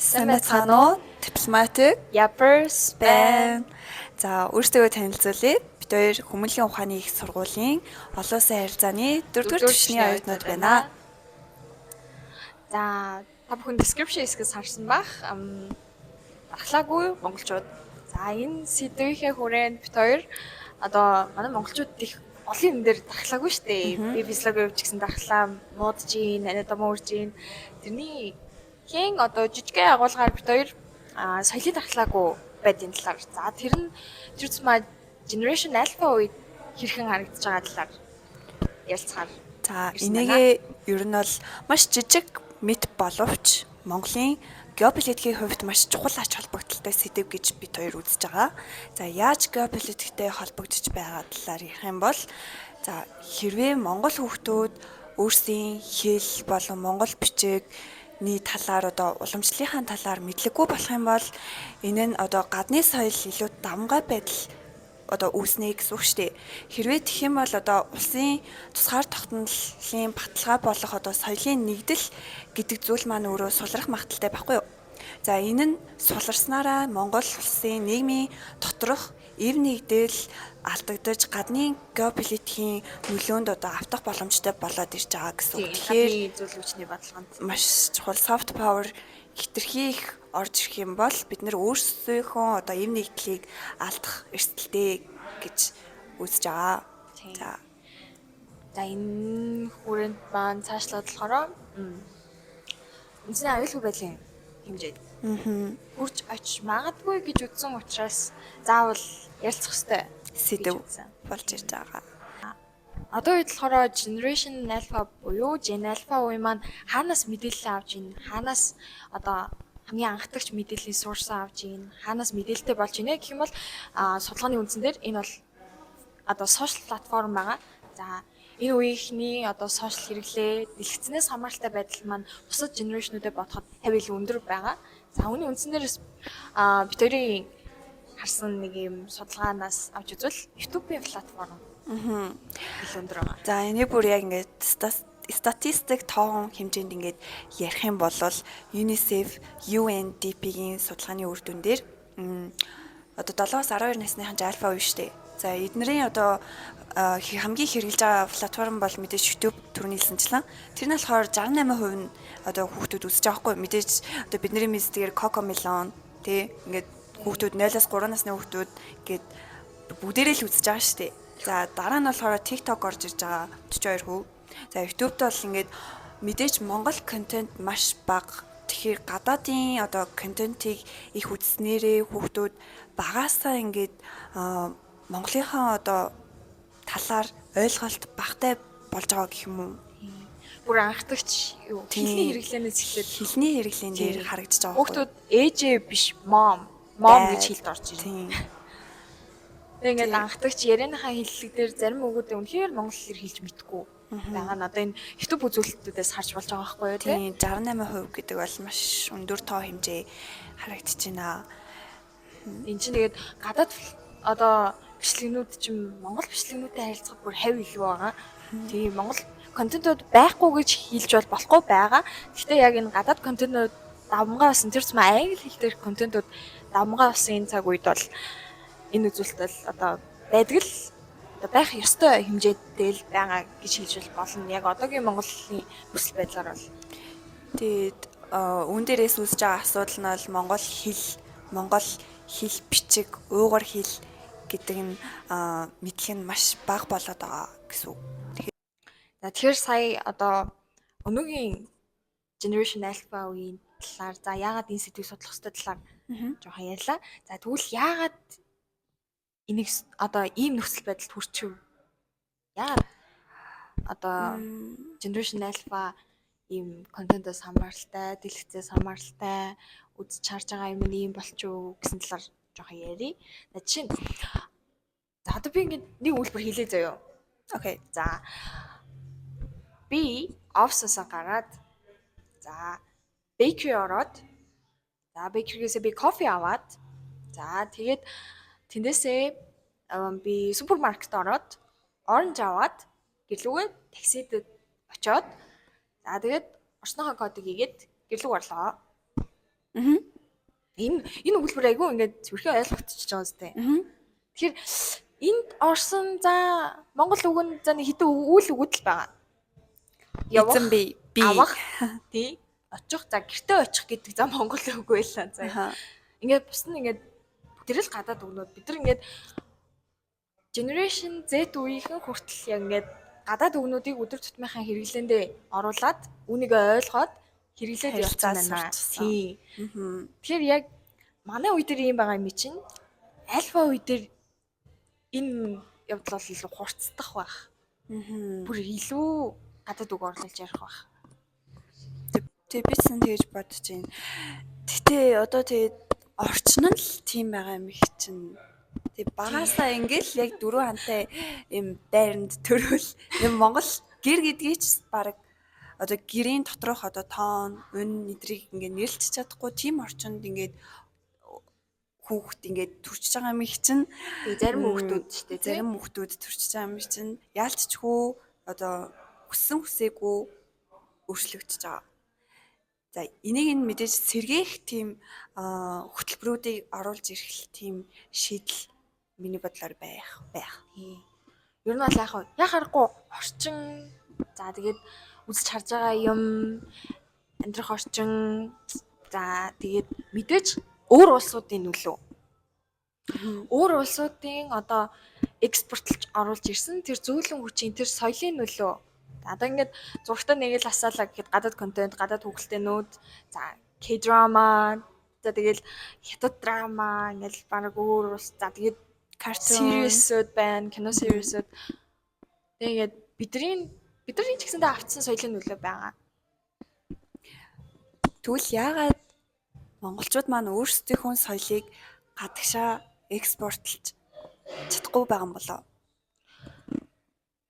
Самэцано, дипломатик, Yappers байна. За, өөрсдөө танилцуулъя. Бид хоёр Хүмүүнлэгийн ухааны их сургуулийн олон улсын харилцааны 4-р түвшний оюутнууд байна. За, та бүхэн description хэсгээс харсан бах. Ахлаагүй монголчууд. За, энэ сэдвийнхээ хүрээнд бид хоёр одоо манай монголчууд их олон юм дээр дархлаагүй шүү дээ. Би физиологи явж гисэн дархлаа, муудж ийн, анатоми урж ийн. Тэрний хэн одоо жижигхэн агуулгаар бид хоёр соёлын дархлаагүй байдгийн талаар. За, тэр зүйцмаа Generation Alpha үед хэрхэн харагдаж байгаа талаар ярилцахаар. За, энийгээ ер нь бол маш жижиг мэд боловч Монголын геополитикийн хувьд маш чухал ач холбогдолтой сэдэв гэж бид хоёр үзэж байгаа. За, яаж геополитиктэй холбогдож байгаа талаар ярих юм бол за, хэрвээ монгол хүүхдүүд өөрсдийн хэл болон монгол бичигний талаар одоо уламжлалынхаа талаар мэдлэггүй болох юм бол энэ нь одоо гадны соёл илүү давмгай байдал одоо үүснэ гэсэн үг шүү дээ. Хэрвээ тэгэх юм бол одоо улсын тусгаар тогтнолын баталгаа болох одоо соёлын нэгдэл гэдэг зүйл маань өөрөө сулрах магадaltaй байхгүй юу? За, энэ нь суларснараа Монгол улсын нийгмийн доторх эв нэгдэл алдагдаж гадны геополитикийн нөлөөнд одоо автах боломжтой болоод ирж байгаа гэсэн үг. Тэгэхээр зөвлөгчний бодлогонд маш чухал soft power хэтэрхий их орж ирэх юм бол бид нэр өөрсдийнхөө одоо эв нэгдлийг алдах эрсдэлтэй гэж үзэж байгаа. За, энэ хүрээнд маань цаашлаад болохоор үндэсний аюулгүй байдлын хэмжээд хүрч очиж магадгүй гэж үзсэн учраас заавал ярилцах ёстой сэдв болж ирж байгаа. Одоо үед болохоор Generation Alpha буюу Gen Alpha үе маань хаанаас мэдээлэл авч ийн, хаанаас одоо хамгийн анхдагч мэдээллийн source авч ийн, хаанаас мэдээлэлтэй болж ийнэ гэх юм бол судалгааны үндсэн дээр энэ бол одоо social platform байгаа. За, энэ үеийнхний одоо social хэрэглээ, дэлгэцнээс хамааралтай байдал маань бусад generation-уудад бодоход 50 илүү өндөр байгаа. За, үүний үндсэн дээрээс бид хоёрын харсан нэг юм судалгаанаас авч үзвэл YouTube-ийн платформ өндөр байгаа. За, энийг бүр яг ингээд статистик тоон хэмжээнд ингээд ярих юм бол UNICEF, UNDP-ийн судалгааны үр дүн дээр одоо 7-аас 12 насныхан альфа үе штэ. За, эднэрийн одоо хамгийн хэрэгжилж байгаа платформ бол мэдээж YouTube түрүүний хэлсэнчлэн. Тэр нь болохоор 68% нь одоо хүүхдүүд үзэж байгаа хгүй. Мэдээж одоо бидний мэдсээр Cocomelon тий ингээд хүүхдүүд 0-аас 3 насны хүүхдүүд гээд бүгдээрээ л үзэж байгаа штэ. За, дараа нь болохоор TikTok орж ирж байгаа 42%. За, YouTube-д бол ингээд мэдээж Монгол контент маш бага. Тэгэхээр гадаадын одоо контентийг их үзснээрээ хүүхдүүд багаасаа ингээд Монголынхаа одоо талаар ойлголт багтай болж байгаа гэх юм уу? Бүр анхдагч юу? Хэлний хэрэглэнээс эхлээд хэлний хэрэглэн дээр харагдаж байгаа. Хүүхдүүд ээжээ биш mom гэж хэлд орж ирнэ. Тэгээ ингээд анхдагч ярианыхаа хэллэг дээр зарим өгөөдөө үнэхээр монгол хэлээр хэлж мэдгүй байгаа нь одоо энэ YouTube үзүүлэлтүүдээс харж болж байгаа байхгүй юу? Тийм 68% гэдэг бол маш өндөр тоо хэмжээ харагдаж байна. Энд чинь тэгээд гадаад одоо бичлэгнүүд чинь монгол бичлэгнүүдтэй харилцахад бүр 50 илүү байгаа. Тэгээ монгол контентууд байхгүй гэж хэлж болохгүй байгаа. Гэхдээ яг энэ гадаад контентууд давмгай болсон тэр цэм англи хэл дээр контентууд давмгай болсон энэ цаг үед бол энэ үзүүлэлт бол одоо байдаг л одоо байх ёстой хэмжээтэй л байгаа гэж хэлж болно. Яг одоогийн Монголын нөхцөл байдлаар бол тэгээд үүн дээрээс үүсэж байгаа асуудал нь бол монгол хэл бичиг, уугар хэл гэдэг нь мэдлэг нь маш бага болоод байгаа гэсэн үг. Тэгэхээр сая одоо өнөөгийн Generation Alpha үеийн талаар за яагаад энэ сэдвийг судлах ёстой талаар жоохон ярьлаа. За, тэгвэл яагаад энийг одоо ийм нөхцөл байдалд хүрчихв? Яагаад одоо Generation Alpha ийм контентоос хамааралтай, дэлгэцээс хамааралтай үзэж харж байгаа юм ийм болчихв гэсэн талаар жоохон ярий. Жишээ нь за одоо би ингээд нэг үйлдвэр хийлээ заяа. Окей. За, би офсоосоо гараад за bakery ороод за bakery-гээсээ би кофе аваад за тэгээд тэндээсээ би супермаркет ороод оранж аваад гэрлүүгээ таксид очоод за тэгээд орсныхоо кодыг хийгээд гэрлүүг орлоо. Энэ өгүүлбэр айгүй ингээд зүрхээ ойлгогдчихж байгаа зү. Тэгэхээр энд орсон за Монгол үг нь за нэг хэдэн үйл өгүүд л байгаа. Эзэн би авах тий очих за гэртээ очих гэдэг за Монгол үг байлаа за. Ингээд бус нь ингээд тэр л гадаад өгнүүд бид нар ингээд Generation Z үеийнхэн хүртэл яг ингээд гадаад өгнүүдийг өдөр тутмынхаа хэрэглээндээ оруулаад үүнийг ойлгоод хэрэглээд явцсан байна. Тий. Тэгэхээр яг манай үе дээр юм байгаа юм чинь альфа үе дээр энэ явдал бол илүү хурцдах байх. Бүр илүү гадаад үг оруулж ярих байх. Тэг би ч тэгж бодож байна. Гэтэ одоо тэгээд орчин нь л тийм байгаа юм их чинь. Тэг багасаа ингээл яг дөрөв хантай юм дайранд төрөл юм Монгол гэр гэдгийг ч баг одоо гэрийн доторх одоо тоон, өн нэдрийг ингээд нэрлэж чадахгүй тийм орчинд ингээд хүүхд ингээд төрчихөж байгаа юм их чинь. Зарим хүүхдүүд ч тийм зарим хүүхдүүд төрчихөж байгаа юм чинь яалтчгүй одоо хүссэн хүсээгүй өөрчлөгдөж байгаа. За энийг нь мэдээж сэргээх тийм хөтөлбөрүүдийг оруулж ирэх тийм шийдэл миний бодлоор байх. Ер нь бол яг харахгүй орчин за тэгээд үзэж харж байгаа юм амьдрах орчин за тэгээд мэдээж өөр улсуудын нөлөө. Өөр улсуудын одоо экспортлж оруулж ирсэн тэр зөөлөн хүчийн тэр соёлын нөлөө. Одоо ингээд зургтаа нэг л асаалаа гэхэд гадаад контент, гадаад хүүхэлдэйнүүд, за K-drama, за тэгэл хятад драма, ингээд баг өөр ус, за тэгээд series-үүд байна, кино series-үүд. Тэгээд бидний ч гэсэндээ автсан соёлын нөлөө байгаа. Тэгвэл яагаад монголчууд маань өөрсдийнхөө соёлыг гадагшаа экспортлж чадахгүй байгаа юм болоо?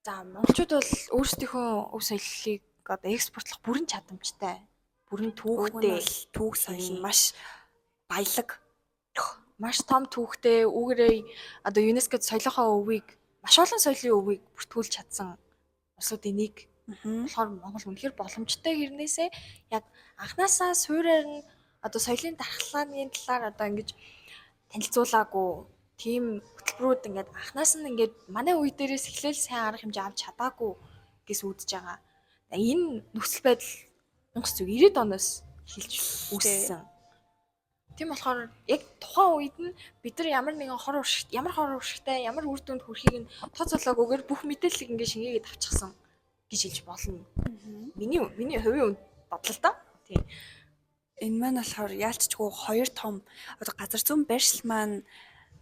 За монголчууд бол өөрсдийнхөө өв соёлыг одоо экспортлох бүрэн чадамжтай. Бүрэн түүхтэй. Түүх соёл нь маш баялаг. Маш том түүхтэй үүгээрээ одоо ЮНЕСКОд соёлынхаа өвийг маш олон соёлын өвийг бүртгүүлж чадсан улсуудын нэг. Тэгэхээр Монгол үнэхээр боломжтой хэрнээсээ яг анханасаа суурьаар нь одоо соёлын дархлааны талаар одоо ингэж танилцуулаагүй тийм хөтөлбөрүүд ингээд анханаас нь ингээд манай үе дээрээс эхлээл сайн арга хэмжээ авч чадаагүй гэж үзэж байгаа. Энэ нөхцөл байдал 1990-ад оноос эхэлж үүссэн. Тийм болохоор яг тухайн үед нь бид нар ямар хор уршигтай, ямар үр дүнд хүрэхийг нь тооцоолоогүйгээр бүх мэдээллийг ингээд шингээгээд авчихсан гэж хэлж болно. Миний хувийн бодлол та. Тийм. Энэ маань болохоор яалтчгүй хоёр том одоо газар зүйн байршил маань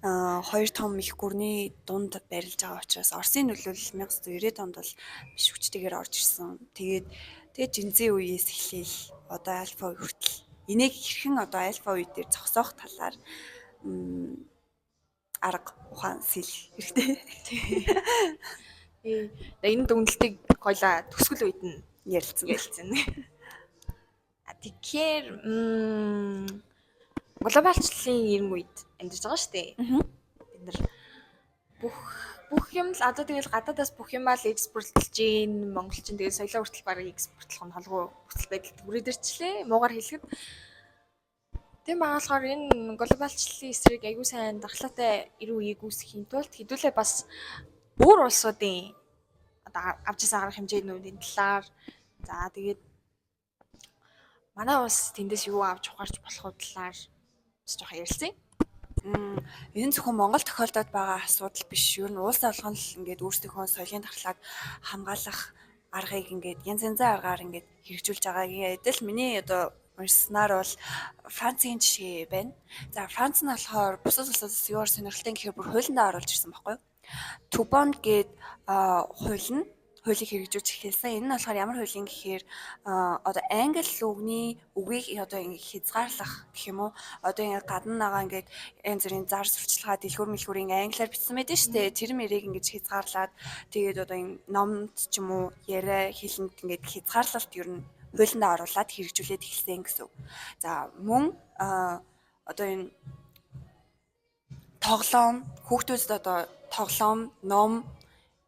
хоёр том их гүрний дунд барилж байгаа учраас Оросын нөлөөлөл 1990-ад онд бол биш хүчтэйгээр орж ирсэн. Тэгээд жинзээ үеэс эхлээл одоо альфа үе хүртэл энийг хэрхэн одоо альфа үе дээр зогсоох талаар арга ухаан сэл хэрэгтэй. Энэ дүгнэлтийг хоёлаа төсгөл үед нь ярилцсан. Тэгэхээр глобалчлалын иргэн үед амьдарч байгаа шүү дээ. Бид нар бүх юм л одоо тэгэл гадаадаас бүх юмаа л экспортлж гин монголчин тэгээ соёлоо хүртэл барыг экспортлох нь холгүй нөхцөл байдал түрээдэрчлээ муугар хэлэхэд тийм болохоор энэ глобалчлалын эсрэг аягүй сайн дархлаатай ирүү үеийг үүсгэхийн тулд хэдүүлээ бас өөр улсуудын одоо авч ирсэн арга хэмжээнүүдийн талаар за тэгээд манай улс тэндээс юу авч ухаарч болох талаар жоох ярилцъя. Энэ зөвхөн Монгол тохиолдоод байгаа асуудал биш. Ер нь улс болгон л ингээд өөрсдийнхөө соёлын дархлааг хамгаалах аргыг ингээд янз янзын аргаар ингээд хэрэгжүүлж байгааг л миний одоо уншсанаар бол Францын жишээ байна. За Франц нь болохоор бусад улсуудаас юугаар сонирхолтой гэхээр бүр хуулиндаа оруулж ирсэн байхгүй юу? Тубон гээд хуулийг хэрэгжүүлж эхэлсэн. Энэ нь болохоор ямар хуулийн гэхээр одоо англи үгний үгийг одоо ингэ хязгаарлах гэх юм уу? Одоо ингэ гадна нагаа ингээд янз бүрийн зар сурталчилгаа дэлгүүр мэлгүүрийн англиар бичсэн байдаг шүү дээ. Тэр мэрийг ингэж хязгаарлаад тэгээд одоо энэ номд ч юм уу яриа хэлэнд ингээд хязгаарлалт ер нь хуулиндаа оруулаад хэрэгжүүлээд эхэлсэн гэсэн. За мөн одоо энэ тоглоом хүүхдүүдэд одоо тоглоом, ном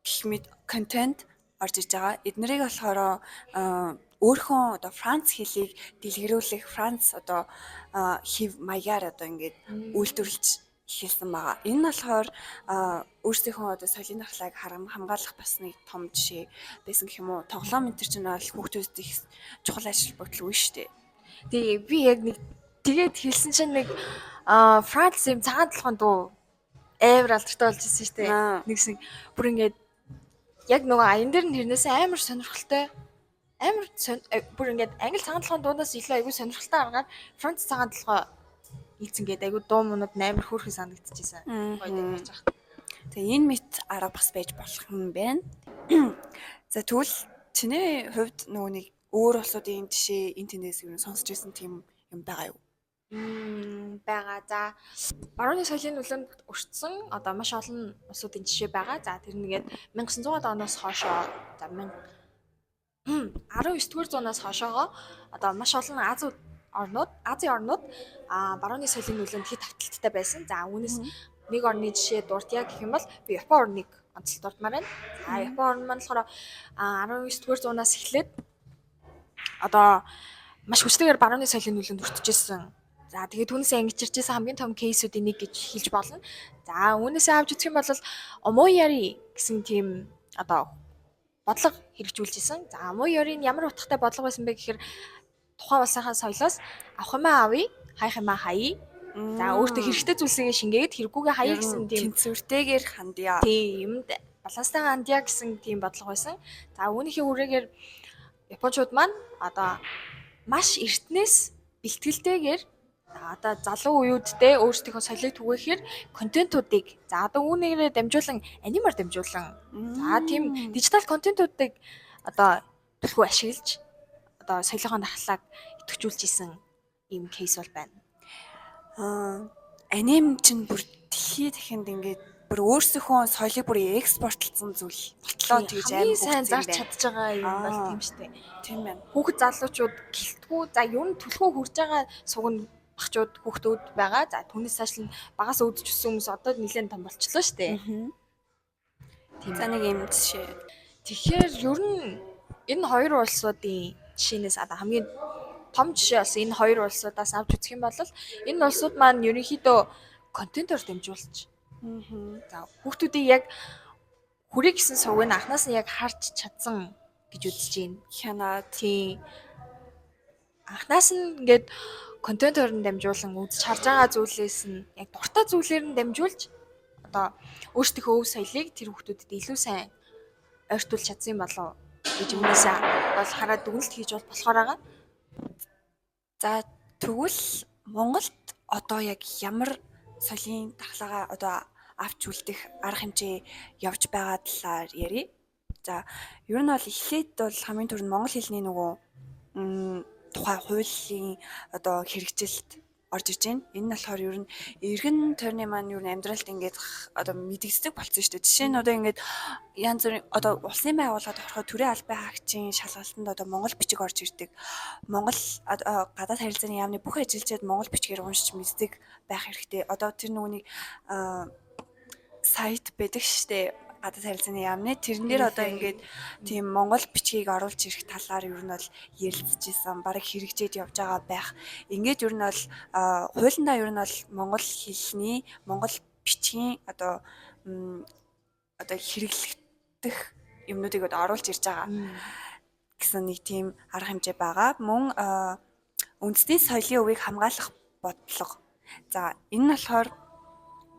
гэх мэт контент орж иж байгаа. Эднэрийг болохоор өөрхөн одоо Франц хэлийг дэлгэрүүлэх Франц одоо хэв маягаар одоо ингээд үйлдвэрлэж эхэлсэн байгаа. Энэ нь болохоор өөрсдийнхөө одоо соёлын дархлааг хамгаалах бас нэг том жишээ байсан гэх юм уу. Тоглоом энэ төр чинь бол хүүхдүүдэд их чухал ажил бодол үе шүү дээ. Тэгээ би яг нэг тэгээд хэлсэн чинь нэг Франц юм цагаан толгойн дуу амар алдартай болж ирсэн шүү дээ. Нэгсэн бүр ингээд яг нөгөө аян дээр нь тэрнээс амар сонирхолтой бүр ингээд англи цагаан толгойн дуунаас илүү айгүй сонирхолтой аргаар Франц цагаан толгой ийцэнгээд айгүй дуу мунууд амар хөөрхөн санагдчихсэн. Гоё байж байгаа. Тэгээ энэ мэт арга бас байж болох юм байна. За тэгвэл чиний хувьд нөгөө нэг өөр улсуудын жишээ энэ тэндээс юу сонсч ирсэн тийм юм байгаа юу? Бага. За барууны соёлын нөлөөнд өртсөн одоо маш олон улсуудын жишээ байгаа. За тэр нэгээд 1900-аад оноос хойшоо за 19-р зуунаас хойшоогоо одоо маш олон Азийн орнууд барууны соёлын нөлөөнд хэд авталттай байсан. За үүнээс нэг орны жишээ дурдъя гэх юм бол би Япон орныг онцлог дурдмаар байна. За Япон орн маань болохоор 19-р зуунаас эхлээд одоо маш хүчтэйгээр барууны соёлын нөлөөнд өртөжсэн. За тэгээд түүнээс ангичирчсэн хамгийн том кейсүүдийн нэг гэж хэлж болно. За үүнээсээ авч үзэх юм бол Омояри гэсэн тийм одоо бодлого хэрэгжүүлжсэн. За Омоярийн ямар утгатай бодлого байсан бэ гэхээр тухайн улсынхаа соёлоос авах юмаа авъя, хайх юмаа хаяа. За өөртөө хэрэгтэй зүйлсээ шингээгээд хэрэггүйгээ хаяа гэсэн тийм тэнцвэртэйгээр хандъя. Тийм юмд баланстай хандъя гэсэн тийм бодлого байсан. За үүнийхээ үрээгээр Япончууд маань одоо маш эртнээс бэлтгэлтэйгээр одоо залуу үеүүддээ өөрсдийнхөө соёлыг түгээхээр контентуудыг за одоо үүнээрээ дамжуулан анимаар дамжуулан за тийм дижитал контентуудыг одоо төлхөө ашиглаж одоо соёлынхоо дархлааг идэвхжүүлж исэн ийм кейс бол байна. Аним чинь бүр дэлхийд дахинд ингээд бүр өөрсдийнхөө соёлыг бүр экспортлсон зүйл болтлоо тэгж амар сайн зарч чадж байгаа юм бол тийм шүү дээ. Тийм байна. Хүүхэд залуучууд гэлтгүү за ер нь төлхөө хүрж байгаа сугна багчууд хүүхдүүд байгаа. За түүнээс цааш нь багаас үүдж өссөн хүмүүс одоо нэлээд том болчихлоо шүү дээ. Тийм. За нэг юм жишээ. Тэгэхээр ер нь энэ хоёр улсуудын жишээнээс одоо хамгийн том жишээ болсон энэ хоёр улсуудаас авч үзэх юм бол энэ улсууд маань ерөнхийдөө контентоор дамжуулж за хүүхдүүдийг яг хүрээ гэсэн сувгийг анханаас нь яг харж чадсан гэж үзэж байна. Хянаад тийм анханаас нь ингээд контентоор нь дамжуулан үзэж харж байгаа зүйлээс нь яг дуртай зүйлээр нь дамжуулж одоо өөрсдийнхөө өв соёлыг тэр хүүхдүүдэд илүү сайн ойртуулж чадсан болов гэж өмнөөсөө бол хараад дүгнэлт хийж болохоор байгаа. За тэгвэл Монголд одоо яг ямар соёлын дархлаагаа одоо авч үлдэх арга хэмжээ явж байгаа талаар ярив. За ер нь бол эхлээд бол хамгийн түрүүнд монгол хэлний нөгөө тухай хуулийн одоо хэрэгжилт орж ирж байна. Энэ нь болохоор ер нь эргэн тойрны маань ер нь амьдралд ингээд одоо мэдгэцдэг болсон шүү дээ. Жишээ нь одоо ингээд янз бүрийн одоо улсын байгууллагад ороход төрийн албан хаагчийн шалгалтанд одоо монгол бичиг орж ирдэг. Монгол гадаад харилцааны яамны бүх ажилчид монгол бичгээр уншиж мэддэг байх хэрэгтэй. Одоо тэр нөгөөний сайт байдаг шүү дээ. Гадаад харилцааны яамны тэрэн дээр одоо ингээд тийм монгол бичгийг оруулж ирэх талаар ер нь бол ярилцчихсан, бараг хэрэгжээд явж байгаа байх. Ингээд ер нь бол хуулиндаа ер нь бол монгол хэлний, монгол бичгийн одоо хэрэглэгдэх юмнуудыг одоо оруулж ирж байгаа гэсэн нэг тийм арга хэмжээ байгаа. Мөн үндэсний соёлын өвийг хамгаалах бодлого. За энэ нь болохоор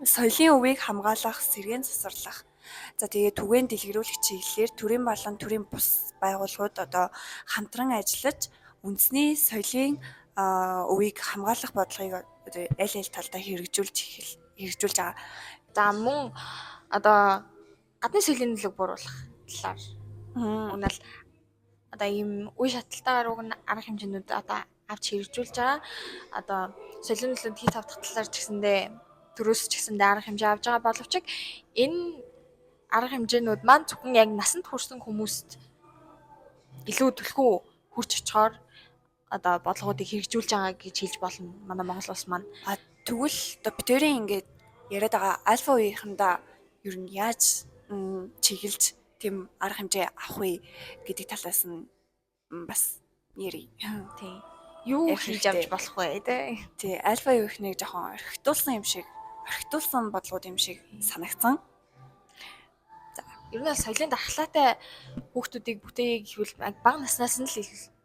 соёлын өвийг хамгаалах, сэргээн засварлах. За тэгээд түгээн дэлгэрүүлэх чиглэлээр төрийн болон төрийн бус байгууллагууд одоо хамтран ажиллаж үндэсний соёлын өвийг хамгаалах бодлогыг одоо аль талдаа хэрэгжүүлж байгаа. За мөн одоо гадны соёлын нөлөөг бууруулах талаар үнэл одоо ийм үе шатлалтаар арга хэмжээнүүд одоо авч хэрэгжүүлж байгаа. Одоо соёлын нөлөөнд хит авах талаар ч гэсэндээ төрөөс ч гэсэндээ арга хэмжээ авч байгаа боловч энэ арга хэмжээнүүд маань зөвхөн яг насанд хүрсэн хүмүүст илүү төлхөө хүрч очихоор одоо бодлогоодыг хэрэгжүүлж байгаа гэж хэлж болно. Манай Монгол улс маань. Тэгвэл одоо битэрийн ингээд яриад байгаа альфа үеийнхэндээ ер нь яаж чиглэж тийм арга хэмжээ авах вэ гэдэг талаас нь бас Нэрий. Тий. Юу Ярих хийж хэрэгтэй. авч болох вэ те? Тий, альфа юу их нэг жоохон орхитуулсан бодлогод юм шиг санагдсан. Ер нь бол соёлын дархлаатай хүүхдүүдийг бүтээе гэвэл бага наснаас нь л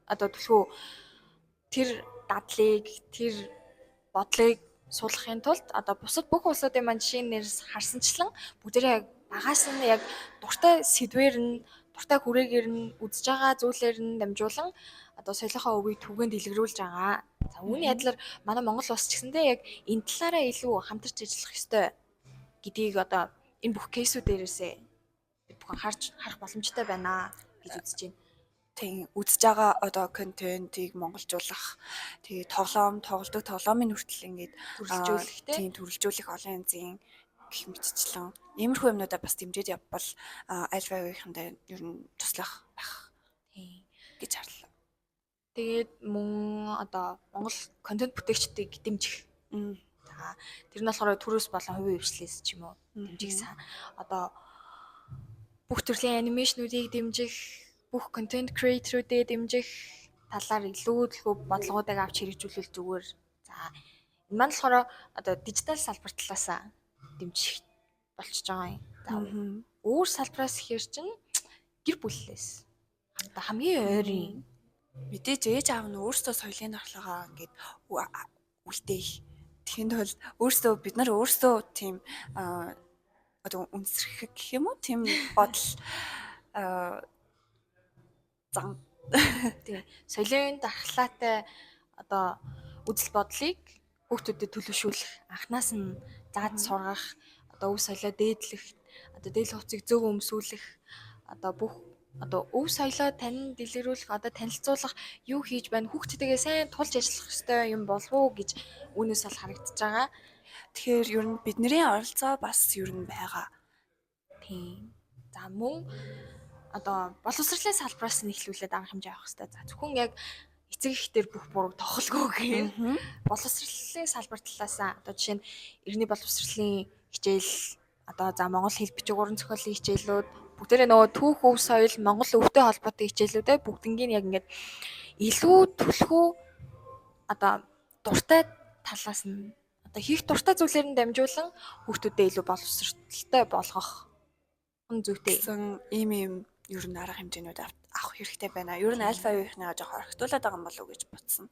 одоо төлхөө тэр дадлыг, тэр бодлыг суулгахын тулд одоо бусад бүх улсуудын маань жишээн нэрс харсанчлан бүгдээрээ яг багаас нь яг дуртай сэдвээр нь, дуртай хүрээгээр нь үзэж байгаа зүйлээр нь дамжуулан одоо соёлынхаа өвийг түгээн дэлгэрүүлж байгаа. За үүний адилаар манай Монгол улс ч гэсэндээ яг энэ талаараа илүү хамтарч ажиллах ёстой гэдгийг одоо энэ бүх кейсүүд дээрээсээ бид бүхэн харах боломжтой байна гэж үзэж байна. Тийм үзэж байгаа одоо контентийг монголжуулах тэгээ тоглодог тоглоомын хүртэл ингээд Төрөлжүүлэхтэй. тийм төрөлжүүлэх олон янзын гэх мэтчлэн иймэрхүү юмнуудаа бас дэмжиж явбал альфа үеийнхэндээ ер нь туслах байх гэж харлаа. Тэгээд мөн одоо Монгол контент бүтээгчдийг дэмжих. За тэр нь болохоор төрөөс болон хувийн хвшлээс ч юм уу дэмжих одоо бүх төрлийн анимашнуудыг дэмжих, бүх контент креаторуудыг дэмжих талаар илүү бодлогоодыг авч хэрэгжүүлвэл зүгээр. За энэ маань болохоор одоо дижитал салбар талаас дэмжих болчихж байгаа юм. За өөр салбараас ихэр чинь гэр бүлээс хамгийн ойрын мэдээж ээж аав нь өөрсдөө соёлын дархлаагаа ингээд үлдээх. Тэхийн тулд бид нар өөрсдөө тийм одоо үнсэрхэг гэх юм уу? Тийм бодол зам. Тийм. Соёлын дархлаатай одоо үзэл бодлыг хүүхдүүдэд төлөвшүүлэх, анханаас нь зааж сургах, одоо өв соёлоо дээдлэх, одоо дээдлэх хувцсыг зөв өмсүүлэх, одоо бүх одоо өв соёлоо тань дэлгэрүүлэх, одоо танилцуулах юу хийж байна, хүүхдүүдтэйгээ сайн тулж ажиллах ёстой юм болов уу гэж үүнээс бол харагдаж байгаа. Тэгэхээр ер нь бидний оролцоо бас ер нь байгаа. Тийм. За мөн одоо боловсролын салбараас нь эхлүүлээд арга хэмжээ авах хэрэгтэй. За зөвхөн яг эцэг эхтэр бүх буруу тохолгүй гэх. Боловсролын салбар талаас одоо жишээ нь иргэний боловсролын хичээл одоо за монгол хэл бичиг уран зохиолын хичээлүүд бүгдээрээ нөгөө түүх өв соёл монгол өвтэй холбоотой хичээлүүдээ бүгднийг яг ингээд илүү төлхөө одоо дуртай талаас нь одоо хийх дуртай зүйлээр нь дамжуулан хүүхдүүдэд илүү боловсролтой болгох зүйтэй. Гэсэн ийм ер нь арга хэмжээнүүд авах хэрэгтэй байна. Ер нь альфа үеийнхнийгаа жоохон орхитуулаад байгаа юм болов уу гэж бодсон.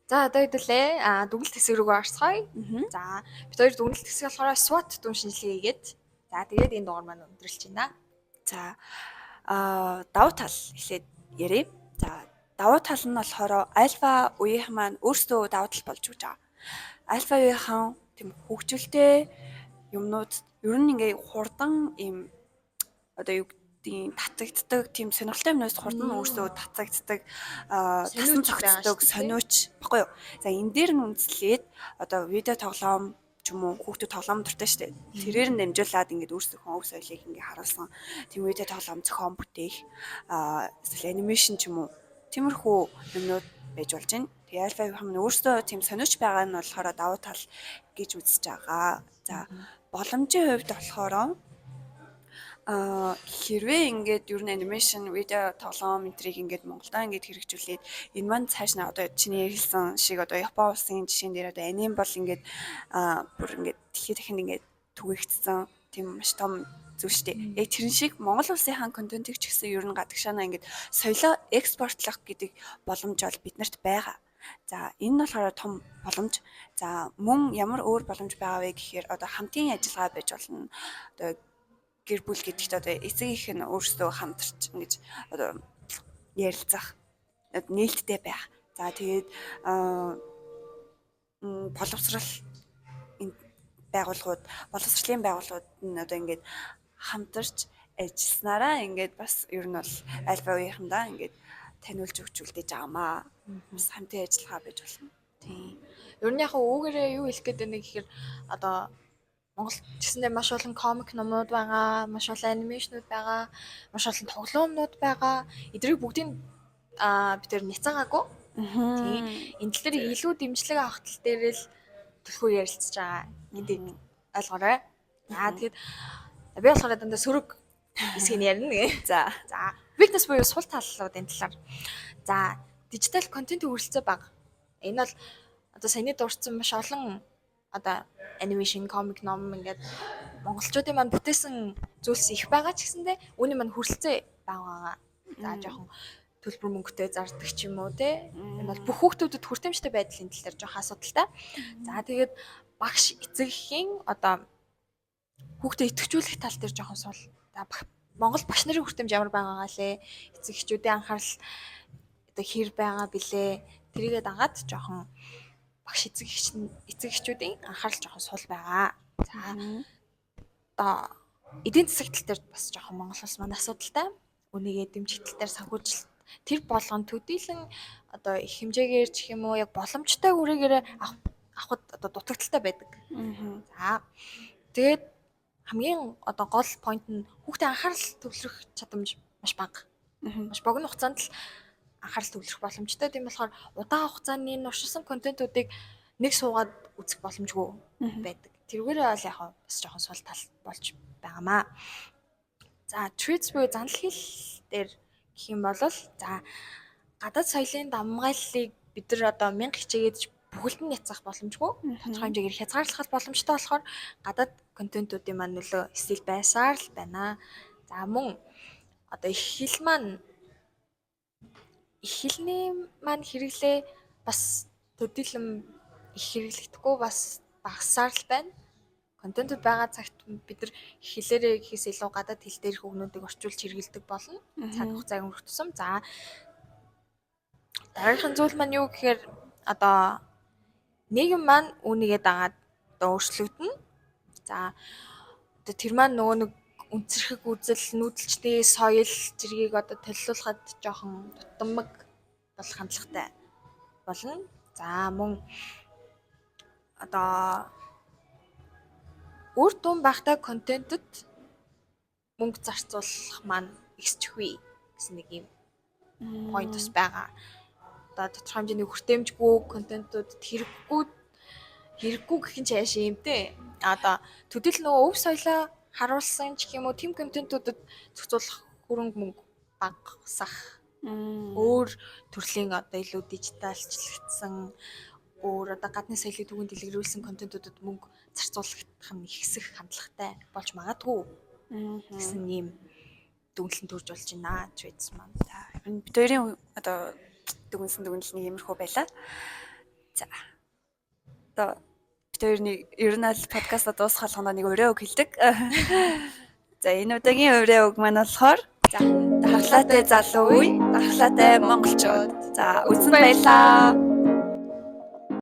За одоо хэдүүлээ. Дүгнэлт хэсэг рүү орцгоё. За бид хоёр дүгнэлт хэсэг болохоор SWOT дүн шинжилгээ хийгээд за тэгээд энэ дугаар маань өндөрлж байна. За давуу тал эхлээд ярив. За давуу тал нь болохоор альфа үеийнхэн маань өөрсдөө давуу тал болж өгч байгаа. Альфа үеийнхэн тийм хөгжилтэй юмнууд ер нь ингээ хурдан ийм одоо юу гэдгийг татагддаг тийм сонирхолтой юмнаас хурдан өөрсдөө татагддаг тасан зохицдог сониуч баггүй юу. За энэ дээр нь үндэслээд одоо видео тоглоом ч юм уу хүүхдүүд тоглоом дуртай шүү дээ. Тэрээр нь дамжуулаад ингээд өөрсдийнхөө өв соёлыг ингээ харуулсан тийм видео тоглоом зохион бүтээх эсвэл анимашн ч юм уу тиймэрхүү юмнууд байж болж байна. Тэгээ альфа юм өөрсдөө тийм сониуч байгаа нь болохоор давуу тал гэж үзэж байгаа. За боломжийн хувьд болохоор хэрвээ ингээд ер нь анимашн, видео, тоглоом энтрийг ингээд Монголдо ингээд хэрэгжүүлээд энэ маань цааш нь одоо чиний хэлсэн шиг одоо Япон улсын жишээн дээр одоо аним бол ингээд бүр ингээд дэлхийд дахинд ингээд түгээгдсэн тийм маш том зүйл шүү дээ. Яг тэрэн шиг Монгол улсынхаа контентыг ч гэсэн ер нь гадагшаанаа ингээд соёлоо экспортлох гэдэг боломж бол биднэрт байгаа. За энэ нь болохоор том боломж. За мөн ямар өөр боломж байгаа вэ гэхээр одоо хамтын ажиллагаа байж болно. Одоо гэр бүл гэдэгт одоо эцэг их нь өөрсдөө хамтарч ингэж одоо ярилцах нээлттэй байх. За тэгээд боловсролын байгууллагууд нь одоо ингээд хамтарч ажилласнараа ингээд бас ер нь бол альфа үеийнхэндээ ингээд таниулж өгч үлдээж байгаамаа. Бас хамтын ажиллагаа байж болно. Тийм. Ер нь яг үүгээрээ юу хэлэх гээд байна гэхээр одоо Монгол гэсэндээ маш олон комик номнууд байгаа, маш олон анимашнууд байгаа, маш олон тоглоомнууд байгаа. Эдрийг бүгдийг бид нэр няцаагаагүй. Тийм. Энэ тал дээр илүү дэмжлэг авах тал дээр л төлхөө ярилцж байгаа гэдгийг ойлгоорой. За тэгээд би болохоор дандаа сөрөг хэсгийг ярина. За weakness буюу сул талууд энэ талаар. За, дижитал контентын хүрэлцээ бага. Энэ бол одоо саяны дурдсан маш олон одоо анимашн, комик, ном ингээд монголчуудын маань бүтээсэн зүйлс их байгаа ч гэсэндээ үүний маань хүрэлцээ бага байгаа. За, жоохон төлбөр мөнгөтэй зардаг ч юм уу те. Энэ бол бүх хүүхдүүдэд хүртээмжтэй байдлын тал дээр жоохон асуудалтай. За, тэгээд багш эцэгхийн одоо хүүхдэд идэвхжүүлэх тал дээр жоохон сул. За, Монгол багш нарын хүртээмж ямар байгаагаа лээ. Эцэг эхчүүдийн анхаарал одоо хэр байгаа билээ. Тэрийгээ дагаад жоохон багш эцэг эхчүүдийн анхаарал жоохон сул байгаа. За одоо эдийн засаг тал дээр бас жоохон Монгол улс маань асуудалтай. Үнийгээ дэмжих тал дээр санхүүжилт тэр болгон төдийлөн одоо их хэмжээгээр ч юм уу яг боломжтой үрээгээр авахд одоо дутагдaltaй байдаг. За тэгээд хамгийн одоо гол point нь хүүхдийн анхаарал төвлөрөх чадамж маш бага. Маш богино хугацаанд л анхаарал төвлөрөх боломжтой. Тийм болохоор удаан хугацааны нуршилсан контентуудыг нэг суугаад үзэх боломжгүй байдаг. Тэрүүгээрээ бол яг бас жоохон сул тал болж байгаамаа. За, Threads буюу занал хэл дээр гэх юм бол за гадаад соёлын дамгааллыг бид нар одоо 1000 хичээгээд бүхэлд нь яцах боломжгүй. Тодорхой хэмжээгээр хязгаарлах боломжтой болохоор гадаад контентуудын маань нөлөө стил байсаар л байна. За мөн одоо их хэлний маань хэрэглээ бас төдийлөн их хэрэглэгдэхгүй бас багасаар л байна. Контентууд байгаа цагт бид нар хэлээрээ гэхээс илүү гадаад хэл дээрх үгнүүдийг орчуулж хэрэглэдэг болно. Цаг хугацааг өнгөрөх тусам. За дараагийн зүйл маань юу гэхээр одоо нийгэм маань үүнийгээ дагаад одоо өөрчлөгдөнө. За одоо тэр маань нөгөө нэг үнцэрхэг үзэл, нүүдэлчний соёл зэргийг одоо төлөвлөхөд жоохон тутамг болох хандлагатай болно. За мөн одоо үр дүн багтаа контентэд мөнгө зарцуулах маань ихсчихвээ гэсэн нэг юм point бас байгаа. Одоо тодорхой хэмжээний хүртээмжгүй контентууд хэрэггүй гэх нь ч яаш юм те. Одоо төдийл нөгөө өв соёлоо харуулсан ч юм уу тийм контентуудад зохицуулах хөрөнгө мөнгө багасах. Өөр төрлийн одоо илүү дижиталчлагдсан өөр одоо гадны соёлыг түгээн дэлгэрүүлсэн контентуудад мөнгө зарцуулах нь ихсэх хандлагатай болж магадгүй гэсэн ийм дүгнэлт төрж болж байна Threads маань. За бид хоёрын одоо дүгнэлт нэг иймэрхүү байлаа. За одоо бид хоёрны ер нь л подкаст дуусгах болгоно нэг өрөө үг хэлдэг. За энэ удаагийн өрөө үг маань болохоор за дархлаатай залуу үе, дархлаатай монголчууд. За үзэн баярлаа.